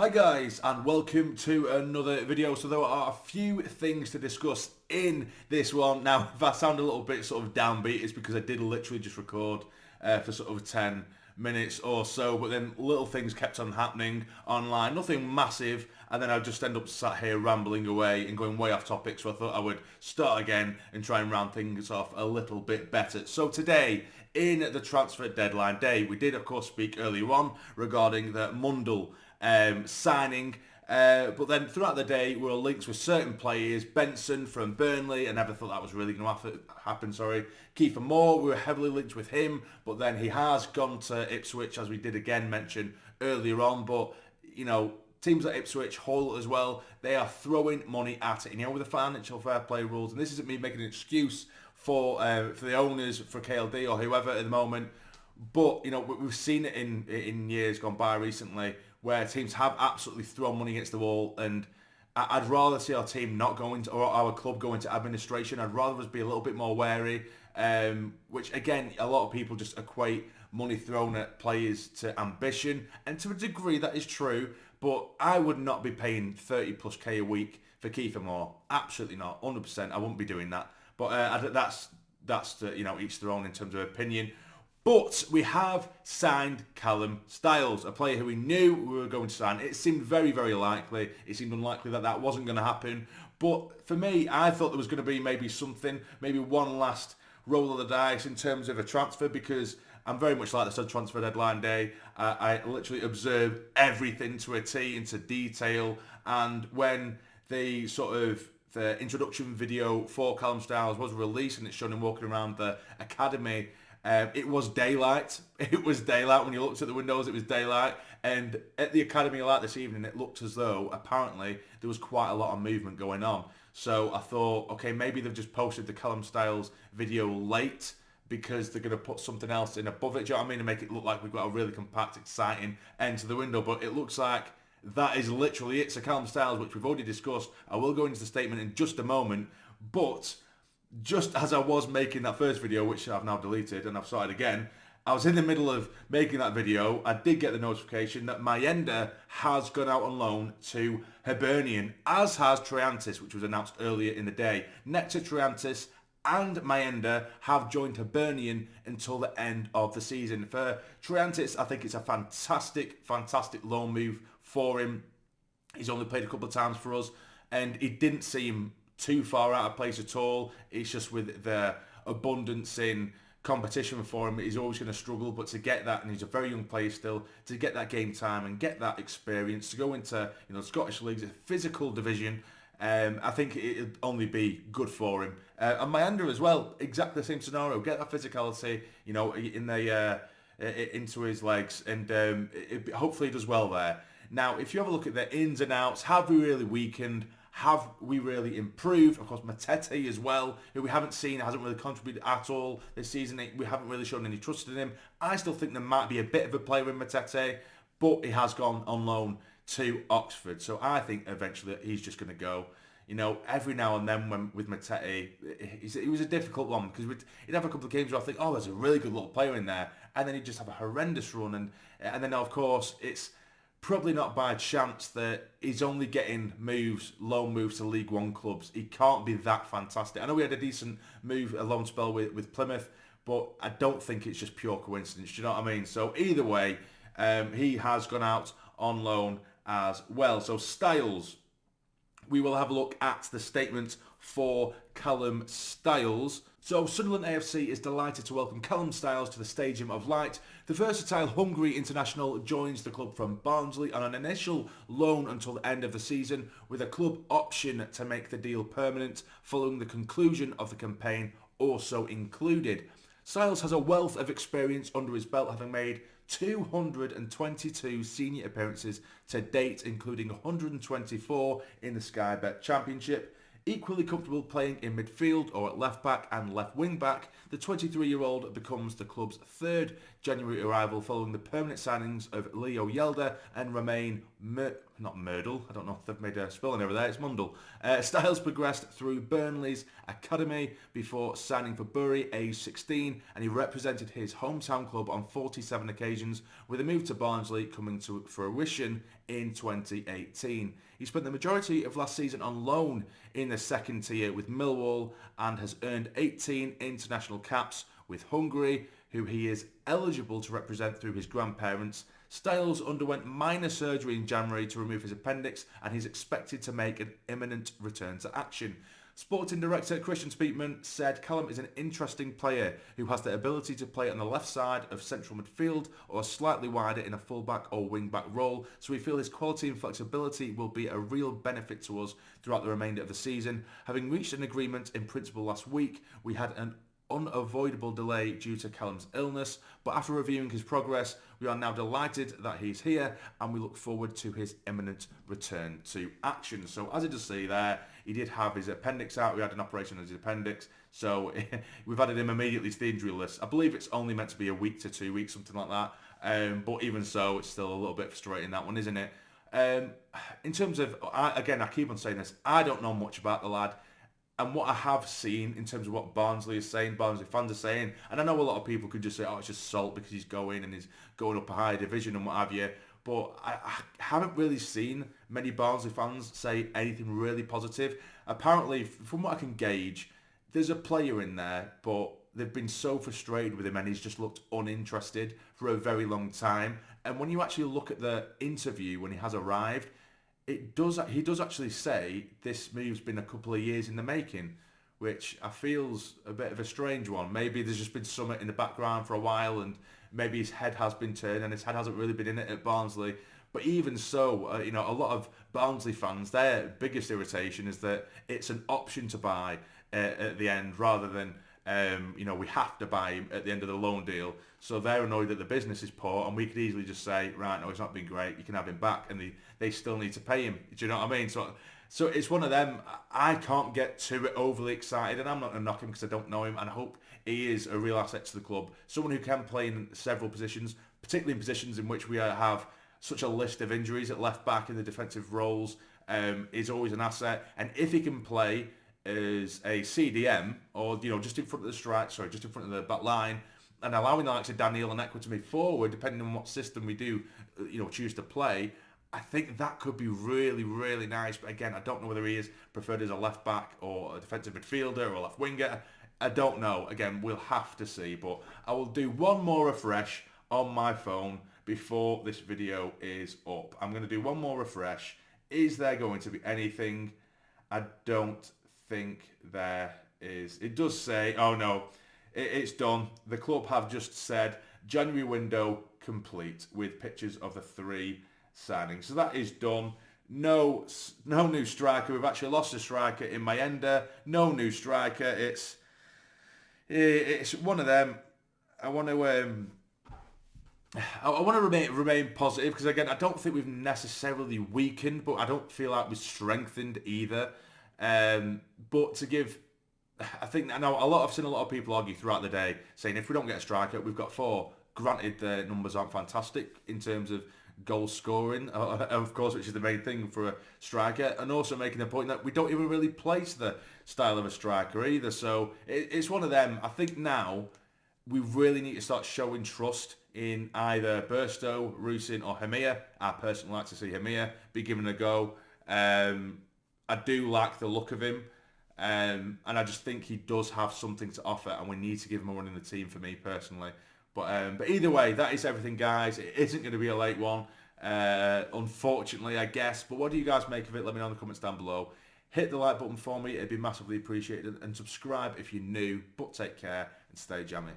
Hi guys, and welcome to another video. So there are a few things to discuss in this one. Now, if I sound a little bit sort of downbeat, it's because I did literally just record for sort of 10 minutes or so, but then little things kept on happening online, nothing massive, and then I just end up sat here rambling away and going way off topic, so I thought I would start again and try and round things off a little bit better. So today, in the transfer deadline day, we did of course speak earlier on regarding the Mundell signing, but then throughout the day we were linked with certain players. Benson from Burnley, I never thought that was really going to happen. Kiefer Moore, we were heavily linked with him, but then he has gone to Ipswich, as we did again mention earlier on. But you know, teams like Ipswich, Hull as well, they are throwing money at it, and you know, with the financial fair play rules, and this isn't me making an excuse for the owners, for KLD or whoever at the moment, but you know, we've seen it in years gone by recently where teams have absolutely thrown money against the wall, and I'd rather see our team not go into, or our club go into administration. I'd rather us be a little bit more wary, which again, a lot of people just equate money thrown at players to ambition, and to a degree that is true, but I would not be paying 30 plus K a week for Kiefer Moore. Absolutely not, 100%, I wouldn't be doing that. But that's you know, each their own in terms of opinion. But we have signed Callum Styles, a player who we knew we were going to sign. It seemed very, very likely. It seemed unlikely that that wasn't going to happen. But for me, I thought there was going to be maybe something, maybe one last roll of the dice in terms of a transfer, because I'm very much like this on transfer deadline day. I literally observe everything to a T, into detail. And when the the introduction video for Callum Styles was released and it's shown him walking around the academy, it was daylight. It was daylight. When you looked at the windows, it was daylight. And at the academy like this evening, it looked as though apparently there was quite a lot of movement going on. So I thought, okay, maybe they've just posted the Callum Styles video late because they're going to put something else in above it. Do you know what I mean? And make it look like we've got a really compact, exciting end to the window. But it looks like that is literally it. So Callum Styles, which we've already discussed, I will go into the statement in just a moment. But just as I was making that first video, which I've now deleted and I've started again, I was in the middle of making that video. I did get the notification that MAYENDA has gone out on loan to Hibernian, as has TRIANTIS, which was announced earlier in the day. Nectar, TRIANTIS and MAYENDA have joined Hibernian until the end of the season. For TRIANTIS, I think it's a fantastic loan move for him. He's only played a couple of times for us, and it didn't seem too far out of place at all. It's just with the abundance in competition for him, he's always going to struggle. But to get that, and he's a very young player still, to get that game time and get that experience, to go into, you know, Scottish leagues, a physical division, I think it'd only be good for him. And MAYENDA as well, exactly the same scenario. Get that physicality, you know, in the into his legs, and hopefully he does well there. Now, if you have a look at the ins and outs, have we really weakened? Have we really improved? Of course, MATETE as well, who we haven't seen, hasn't really contributed at all this season. We haven't really shown any trust in him. I still think there might be a bit of a player in MATETE, but he has gone on loan to Oxford. So I think eventually he's just going to go. You know, every now and then with MATETE, it was a difficult one, because he'd have a couple of games where I think, oh, there's a really good little player in there, and then he'd just have a horrendous run. And then, of course, it's probably not by chance that he's only getting loan moves to League One clubs. He can't be that fantastic. I know we had a decent move, a loan spell with Plymouth, but I don't think it's just pure coincidence. Do you know what I mean? So either way, he has gone out on loan as well. So Styles, we will have a look at the statement for Callum Styles. So Sunderland AFC is delighted to welcome Callum Styles to the Stadium of Light. The versatile Hungary international joins the club from Barnsley on an initial loan until the end of the season, with a club option to make the deal permanent following the conclusion of the campaign also included. Styles has a wealth of experience under his belt, having made 222 senior appearances to date, including 124 in the Sky Bet Championship. Equally comfortable playing in midfield or at left back and left wing back, the 23-year-old becomes the club's third January arrival following the permanent signings of Leo Yelda and Romain not Myrtle. I don't know if they've made a spelling over there. It's Mundle. Styles progressed through Burnley's academy before signing for Bury, aged 16, and he represented his hometown club on 47 occasions, with a move to Barnsley coming to fruition in 2018. He spent the majority of last season on loan in the second tier with Millwall and has earned 18 international caps with Hungary, who he is eligible to represent through his grandparents. Styles underwent minor surgery in January to remove his appendix, and he's expected to make an imminent return to action. Sporting director Christian Speakman said Callum is an interesting player who has the ability to play on the left side of central midfield or slightly wider in a fullback or wing-back role, so we feel his quality and flexibility will be a real benefit to us throughout the remainder of the season. Having reached an agreement in principle last week, we had an unavoidable delay due to Callum's illness, but after reviewing his progress, we are now delighted that he's here and we look forward to his imminent return to action. So as I just see there, he did have his appendix out. We had an operation on his appendix, so we've added him immediately to the injury list. I believe it's only meant to be a week to 2 weeks, something like that, but even so, it's still a little bit frustrating, that one, isn't it? In terms of, again, I keep on saying this, I don't know much about the lad. And what I have seen in terms of what Barnsley is saying, Barnsley fans are saying, and I know a lot of people could just say, oh, it's just salt because he's going and he's going up a higher division and what have you. But I haven't really seen many Barnsley fans say anything really positive. Apparently, from what I can gauge, there's a player in there, but they've been so frustrated with him and he's just looked uninterested for a very long time. And when you actually look at the interview when he has arrived, he does actually say this move's been a couple of years in the making, which I feel's a bit of a strange one. Maybe there's just been something in the background for a while and maybe his head has been turned and his head hasn't really been in it at Barnsley. But even so, a lot of Barnsley fans, their biggest irritation is that it's an option to buy at the end rather than we have to buy him at the end of the loan deal. So they're annoyed that the business is poor and we could easily just say, right, no, it's not been great, you can have him back, and they still need to pay him. Do you know what I mean? So it's one of them. I can't get too overly excited, and I'm not going to knock him because I don't know him, and I hope he is a real asset to the club. Someone who can play in several positions, particularly in positions in which we have such a list of injuries at left back in the defensive roles, is always an asset. And if he can play as a CDM or just in front of the just in front of the back line, and allowing the likes of Daniel and Ekwa to move forward, depending on what system we do, choose to play, I think that could be really, really nice. But again, I don't know whether he is preferred as a left back or a defensive midfielder or a left winger. I don't know. Again, we'll have to see. But I will do one more refresh on my phone before this video is up. I'm going to do one more refresh. Is there going to be anything? I don't think there is. It does say, oh no, it's done. The club have just said January window complete with pictures of the 3 signings. So that is done. No new striker. We've actually lost a striker in MAYENDA. No new striker. It's one of them. I want to remain positive because again, I don't think we've necessarily weakened, but I don't feel like we've strengthened either. But to give, I think I know I've seen a lot of people argue throughout the day saying if we don't get a striker, we've got 4. Granted, the numbers aren't fantastic in terms of goal scoring, of course, which is the main thing for a striker, and also making the point that we don't even really place the style of a striker either. So it's one of them. I think now we really need to start showing trust in either Burstow, Rusin or Hamir. I personally like to see Hamir be given a go. I do like the look of him, and I just think he does have something to offer, and we need to give him a run in the team for me personally. But either way, that is everything, guys. It isn't going to be a late one, unfortunately, I guess. But what do you guys make of it? Let me know in the comments down below. Hit the like button for me. It'd be massively appreciated. And subscribe if you're new. But take care and stay jammy.